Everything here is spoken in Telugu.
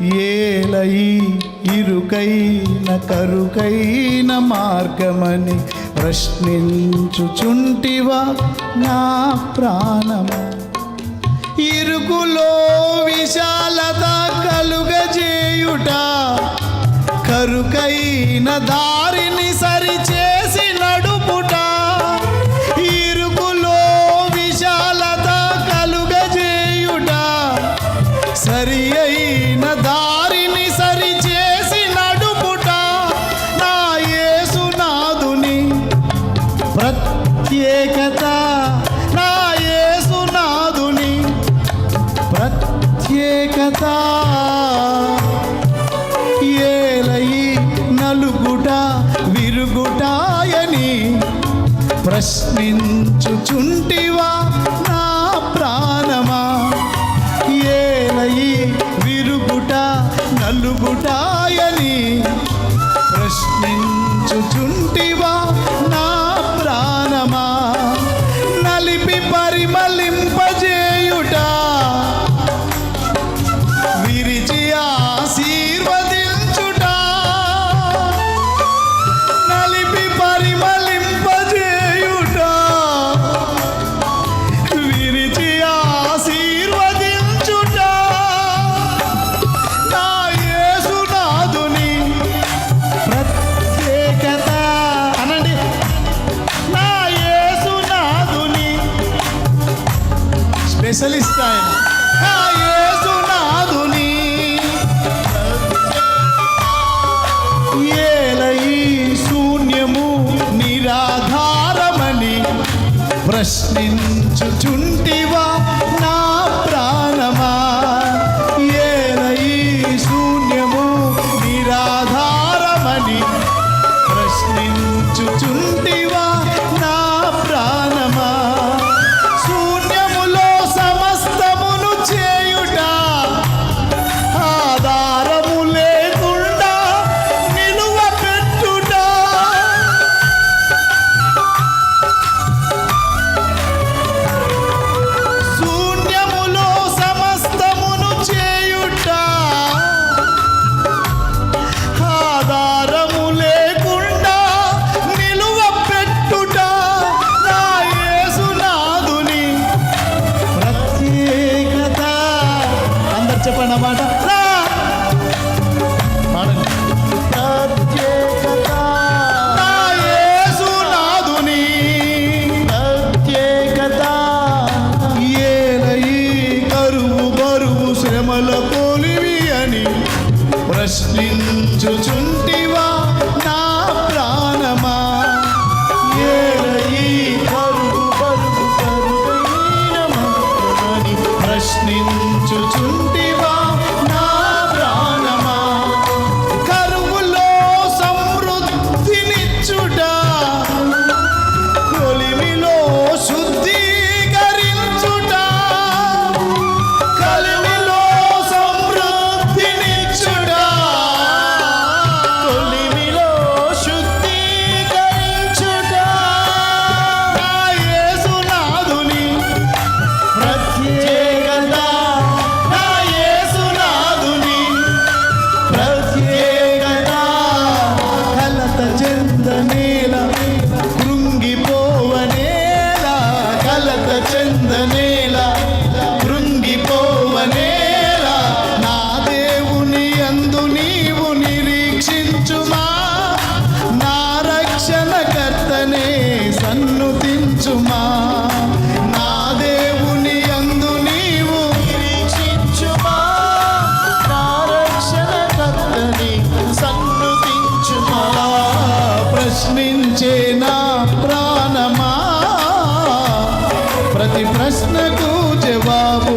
ఏలై ఇరుకైన కరుకైన మార్గమని ప్రశ్నించుచుంటివా నా ప్రాణమా. ఇరుకులో విశాలత కలుగజేయుట, కరుకైన దారిని సరిచేసి నడుపుట. ఇరుకులో విశాలత కలుగజేయుట, సరి అయిన దారిని సరిచేసి నడుపుట. నా యేసునాథుని ప్రత్యేకత, నా యేసునాథుని ప్రత్యేకత. ఏలయి నలుగుట విరుగుటాయని ప్రశ్నించుచుంటివా నా ప్రాణమా. ఏలయి విరుగుట నలుగుటాయని ప్రశ్నించుచుంటివా నా ప్రాణమా. నలిపి పరిమళింపజేయుట, విరిచి ఆశీర్వదించుట. నలిపి పరిమళింపజేయుట, విరిచి ఆశీర్వదించుట. నా యేసునాథుని ప్రత్యేకత. అనండి, నా యేసునాథుని స్పెషలిస్ట్ ఆయన. నా యేసునాథుని ఏలయి శూన్యము నిరాధారమని ప్రశ్నించుచుంటివా నా ప్రాణమా. ఏలయి శూన్యము నిరాధారమని ప్రశ్నించుచుంటివా నా ప్రాణమా. శూన్యములో సమస్తమును చేయుట, ఆధారము లేకుండా నిలువ పెట్టుట. శూన్యములో సమస్తమును చేయుట, ఆధారము లేకుండా నిలువ పెట్టుట. నా యేసునాథుని ప్రత్యేకత. అందరు చెప్పండి అన్నమాట. ప్రత్యేకత. నా యేసునాథుని ప్రత్యేకత. ఏలయి కరువు బరువు శ్రమల కొలివి అని ప్రశ్నించుచుంటివా నా ప్రాణమా. ఏలయి కరువు బరువు కరువైన మార్గమని ప్రశ్నించుచుంటివా నా ప్రాణమా. కరువులో సమృద్ధినిచ్చుట, కొలిమిలో శుద్ధీకరించుట. కలిమిలో సమృద్ధినిచ్చుట, కొలిమిలో శుద్ధీకరించుట. నా యేసునాథుని ప్రత్యేకత. నా యేసునాథుని ప్రత్యేకత. కలత చెందనేల కృంగిపోవనేల, కలత చెందనేల కృంగిపోవనేల. నా దేవుని యందు నీవు నిరీక్షించుమా. నా రక్షణకర్తనే సన్నుతించుమా. నా దేవుని యందు నీవు నిరీక్షించుమా. నా రక్షణకర్తనే సన్నుతించుమా. ప్రశ్నించే నా ప్రాణమా, ప్రతి ప్రశ్నకు జవాబు